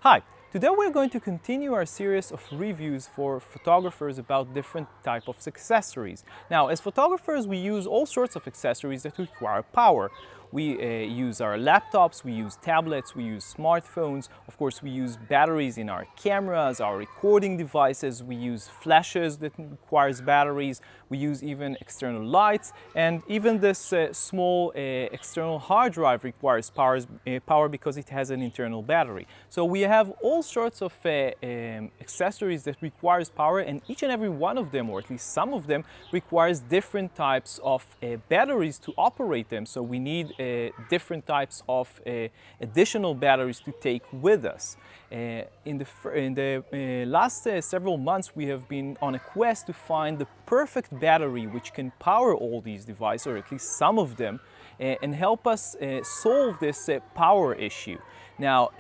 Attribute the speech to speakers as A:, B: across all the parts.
A: Hi, today we're going to continue our series of reviews for photographers about different types of accessories. Now, as photographers, we use all sorts of accessories that require power. We use our laptops, we use tablets, we use smartphones. Of course, we use batteries in our cameras, our recording devices. We use flashes that requires batteries. We use even external lights, and even this small external hard drive requires power because it has an internal battery. So we have all sorts of accessories that requires power, and each and every one of them, or at least some of them, requires different types of batteries to operate them. So we need different types of additional batteries to take with us. In the last several months, we have been on a quest to find the perfect battery which can power all these devices, or at least some of them, and help us solve this power issue. Now,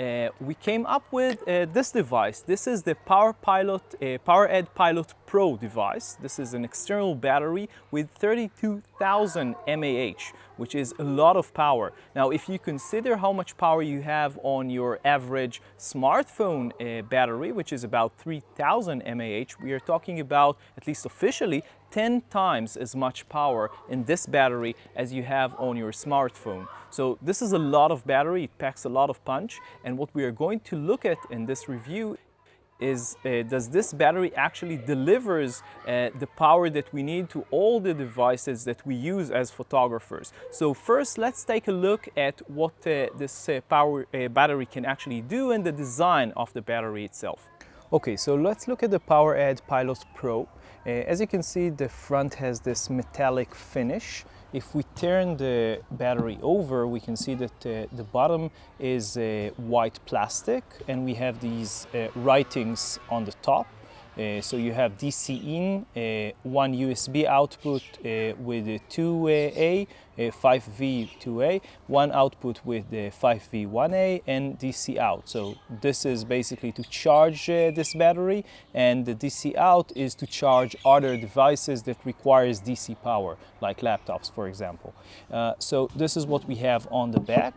A: we came up with this device. This is the PowerAdd Pilot Pro device. This is an external battery with 32,000 mAh, which is a lot of power. Now, if you consider how much power you have on your average smartphone battery, which is about 3,000 mAh, we are talking about, at least officially, 10 times as much power in this battery as you have on your smartphone. So this is a lot of battery, it packs a lot of punch, and what we are going to look at in this review is does this battery actually delivers the power that we need to all the devices that we use as photographers. So first, let's take a look at what this battery can actually do and the design of the battery itself. Okay, so let's look at the PowerAdd Pilot Pro. As you can see, the front has this metallic finish. If we turn the battery over, we can see that the bottom is white plastic, and we have these writings on the top. So you have DC in, one USB output with 2A, 5V 2A, one output with the 5V 1A, and DC out. So this is basically to charge this battery, and the DC out is to charge other devices that requires DC power, like laptops, for example. So this is what we have on the back.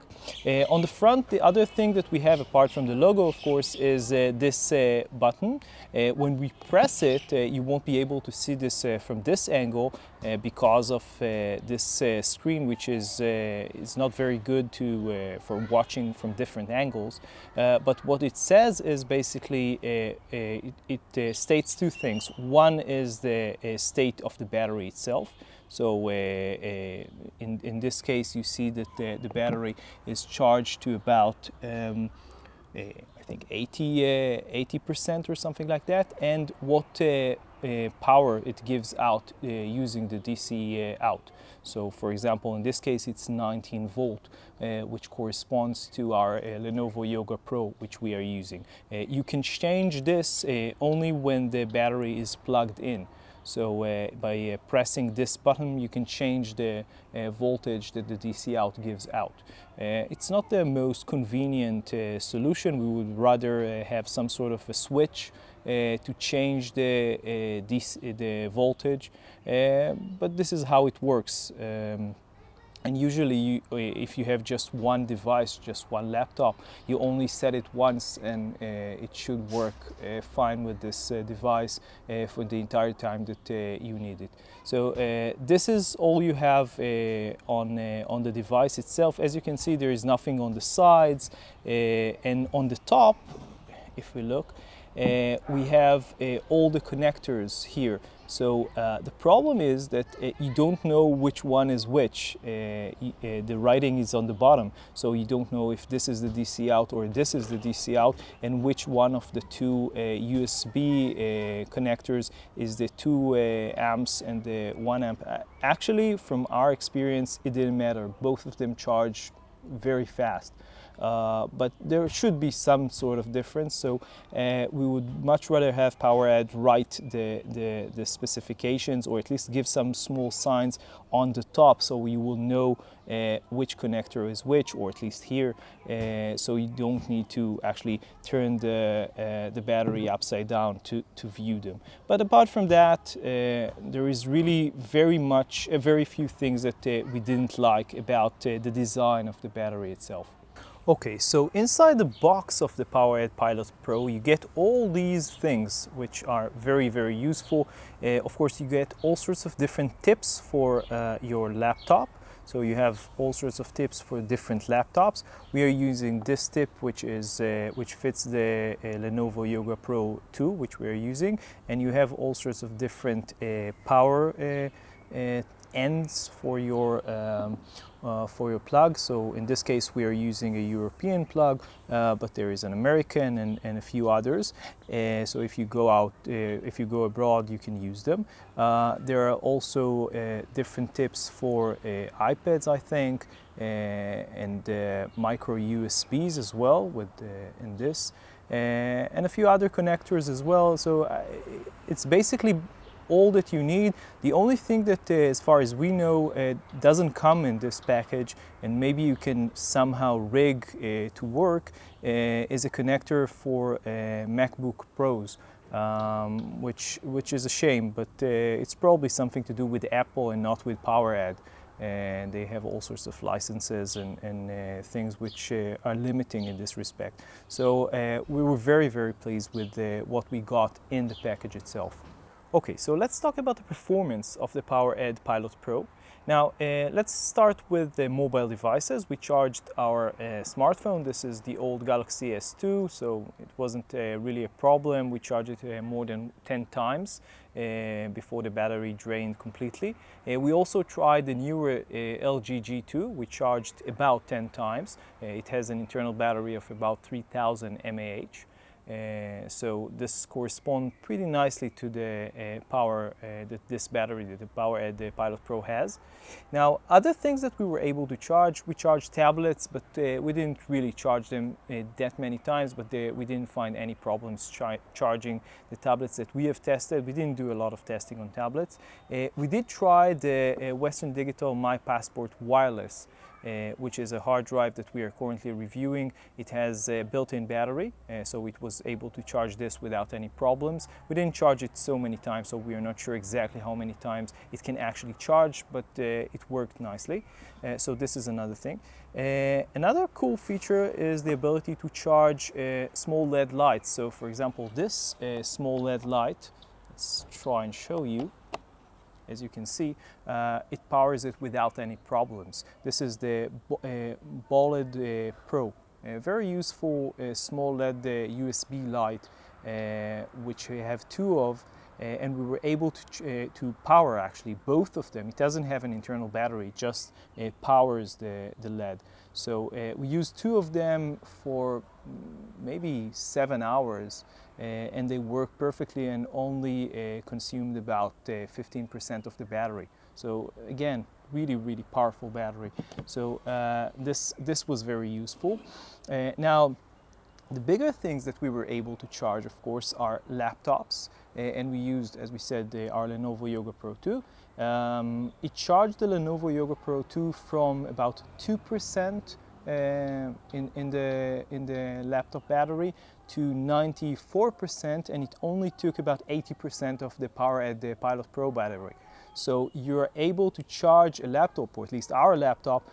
A: On the front, the other thing that we have, apart from the logo, of course, is this button. When we press it, you won't be able to see this from this angle because of this screen, which is not very good for watching from different angles. But what it says is basically it states two things. One is the state of the battery itself. So in this case, you see that the battery is charged to about I think 80% or something like that, and what power it gives out using the DC out. So for example, in this case, it's 19 volt, which corresponds to our Lenovo Yoga Pro, which we are using. You can change this only when the battery is plugged in. So by pressing this button, you can change the voltage that the DC out gives out. It's not the most convenient solution. We would rather have some sort of a switch to change the voltage, but this is how it works. And usually, if you have just one device, just one laptop, you only set it once, and it should work fine with this device for the entire time that you need it. So this is all you have on the device itself. As you can see, there is nothing on the sides, and on the top, if we look, we have all the connectors here. So the problem is that you don't know which one is which. The writing is on the bottom, so you don't know if this is the DC out or this is the DC out, and which one of the two USB connectors is the 2 amps and the 1 amp. Actually, from our experience, it didn't matter. Both of them charge very fast. But there should be some sort of difference, so we would much rather have PowerAdd write the specifications, or at least give some small signs on the top, so we will know which connector is which, or at least here, so you don't need to actually turn the battery upside down to view them. But apart from that, there is really very few things that we didn't like about the design of the battery itself. Okay, so inside the box of the PowerAdd Pilot Pro, you get all these things which are very, very useful. Of course, you get all sorts of different tips for your laptop. So you have all sorts of tips for different laptops. We are using this tip, which fits the Lenovo Yoga Pro 2, which we are using, and you have all sorts of different power ends for your plug. So in this case we are using a European plug, but there is an American and a few others. So if you go out, if you go abroad, you can use them. There are also different tips for iPads, I think, and micro USBs as well with in this, and a few other connectors as well. So it's basically all that you need. The only thing that, as far as we know, doesn't come in this package, and maybe you can somehow rig to work, is a connector for MacBook Pros, which is a shame, but it's probably something to do with Apple and not with PowerAdd. And they have all sorts of licenses and things which are limiting in this respect. So we were very, very pleased with what we got in the package itself. Okay, so let's talk about the performance of the PowerAdd Pilot Pro. Now, let's start with the mobile devices. We charged our smartphone. This is the old Galaxy S2, so it wasn't really a problem. We charged it more than 10 times before the battery drained completely. We also tried the newer LG G2. We charged about 10 times. It has an internal battery of about 3000 mAh. So this corresponds pretty nicely to the power that this battery, that the PowerAdd Pilot Pro has. Now, other things that we were able to charge, we charged tablets, but we didn't really charge them that many times, but we didn't find any problems charging the tablets that we have tested. We didn't do a lot of testing on tablets. We did try the Western Digital My Passport Wireless, which is a hard drive that we are currently reviewing. It has a built-in battery, so it was able to charge this without any problems. We didn't charge it so many times, so we are not sure exactly how many times it can actually charge, but it worked nicely. So this is another thing. Another cool feature is the ability to charge small LED lights. So for example, this small LED light, let's try and show you. As you can see, it powers it without any problems. This is the PowerAdd Pro, a very useful small LED USB light, which we have two of, and we were able to power actually both of them. It doesn't have an internal battery, it just powers the LED. So we used two of them for maybe 7 hours, and they work perfectly and only consumed about 15% of the battery. So again, really, really powerful battery. So this was very useful. Now, the bigger things that we were able to charge, of course, are laptops, and we used, as we said, our Lenovo Yoga Pro 2. It charged the Lenovo Yoga Pro 2 from about 2% in the laptop battery to 94%, and it only took about 80% of the PowerAdd Pilot Pro battery. So you're able to charge a laptop, or at least our laptop,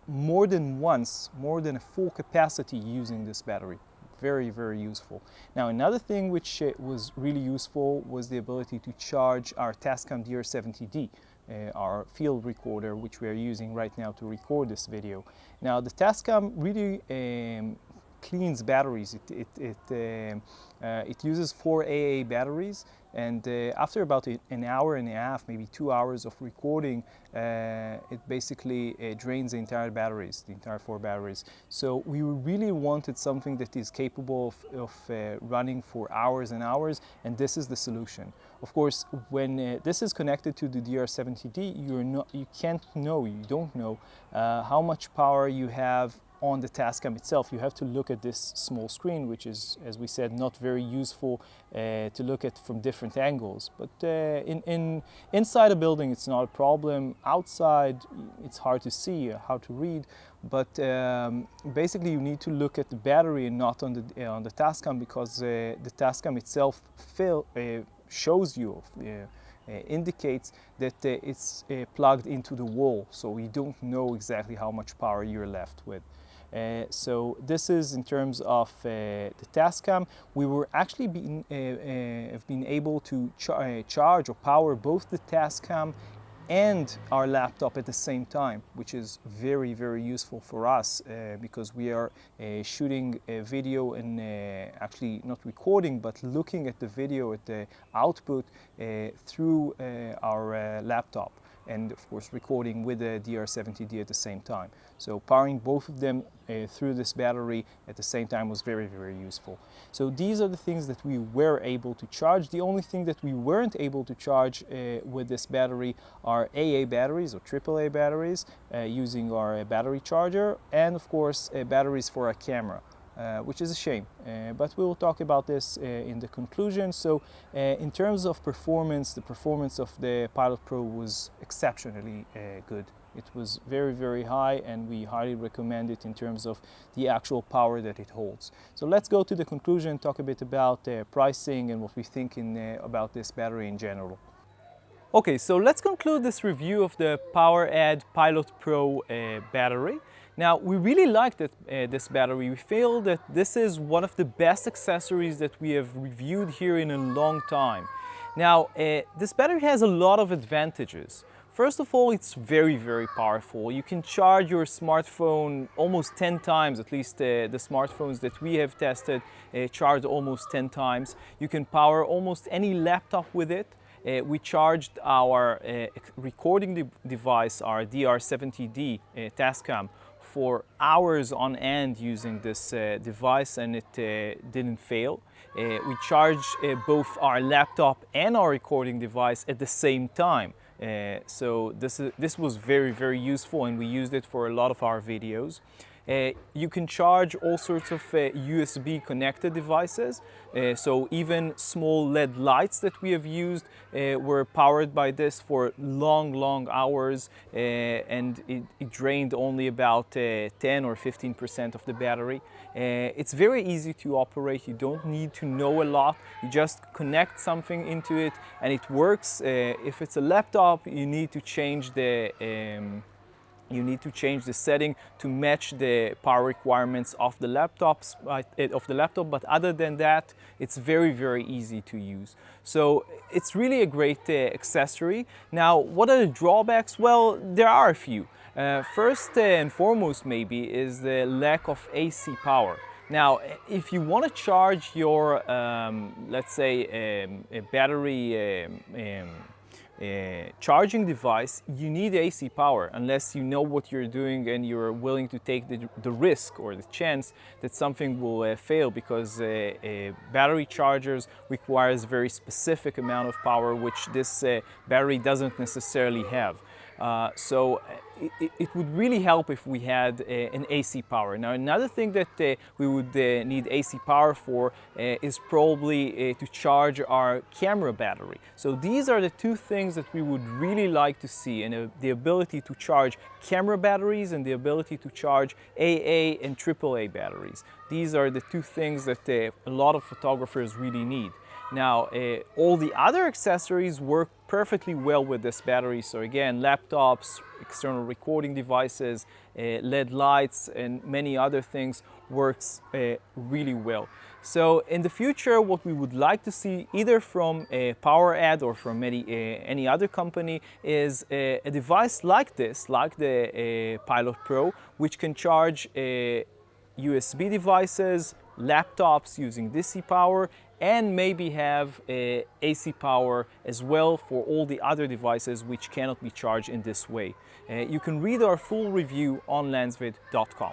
A: more than once, more than a full capacity using this battery. Very, very useful. Now, another thing which was really useful was the ability to charge our Tascam DR70D, our field recorder, which we are using right now to record this video. Now, the Tascam really cleans batteries. It uses 4 AA batteries, and after about an hour and a half, maybe 2 hours of recording, it basically drains the entire batteries, the entire 4 batteries. So we really wanted something that is capable of running for hours and hours, and this is the solution. Of course, when this is connected to the DR70D, you don't know how much power you have on the Tascam itself. You have to look at this small screen, which is, as we said, not very useful to look at from different angles. But inside a building, it's not a problem. Outside, it's hard to see how to read. But basically, you need to look at the battery and not on the Tascam, because the Tascam itself shows you. Indicates that it's plugged into the wall, so you don't know exactly how much power you're left with. So this is in terms of the Tascam. We were actually have been able to charge or power both the Tascam and our laptop at the same time, which is very, very useful for us because we are shooting a video and actually not recording, but looking at the video at the output through our laptop, and of course recording with the DR70D at the same time. So powering both of them through this battery at the same time was very, very useful. So these are the things that we were able to charge. The only thing that we weren't able to charge with this battery are AA batteries or AAA batteries using our battery charger, and of course batteries for our camera. Which is a shame, but we will talk about this in the conclusion. So in terms of performance, the performance of the Pilot Pro was exceptionally good. It was very, very high, and we highly recommend it in terms of the actual power that it holds. So let's go to the conclusion, talk a bit about pricing and what we think about this battery in general. Okay, so let's conclude this review of the PowerAdd Pilot Pro battery. Now, we really like this battery. We feel that this is one of the best accessories that we have reviewed here in a long time. Now, this battery has a lot of advantages. First of all, it's very, very powerful. You can charge your smartphone almost 10 times, at least the smartphones that we have tested charge almost 10 times. You can power almost any laptop with it. We charged our recording device, our DR70D Tascam, for hours on end using this device, and it didn't fail. We charged both our laptop and our recording device at the same time. So this was very, very useful, and we used it for a lot of our videos. You can charge all sorts of USB connected devices. So even small LED lights that we have used were powered by this for long, long hours, and it drained only about 10 or 15% of the battery. It's very easy to operate. You don't need to know a lot. You just connect something into it and it works. If it's a laptop, you need to change the setting to match the power requirements of the laptop, but other than that, it's very, very easy to use. So it's really a great accessory. Now, what are the drawbacks? Well, there are a few. First and foremost maybe is the lack of AC power. Now, if you want to charge your, let's say, a battery charging device, you need AC power unless you know what you're doing and you're willing to take the risk or the chance that something will fail, because battery chargers requires a very specific amount of power, which this battery doesn't necessarily have. So it would really help if we had an AC power. Now, another thing that we would need AC power for is probably to charge our camera battery. So these are the two things that we would really like to see, and the ability to charge camera batteries and the ability to charge AA and AAA batteries. These are the two things that a lot of photographers really need. Now, all the other accessories work perfectly well with this battery. So again, laptops, external recording devices, LED lights, and many other things works really well. So in the future, what we would like to see either from PowerAdd or from any other company is a device like this, like the Pilot Pro, which can charge USB devices, laptops using DC power, and maybe have AC power as well for all the other devices which cannot be charged in this way. You can read our full review on lensvid.com.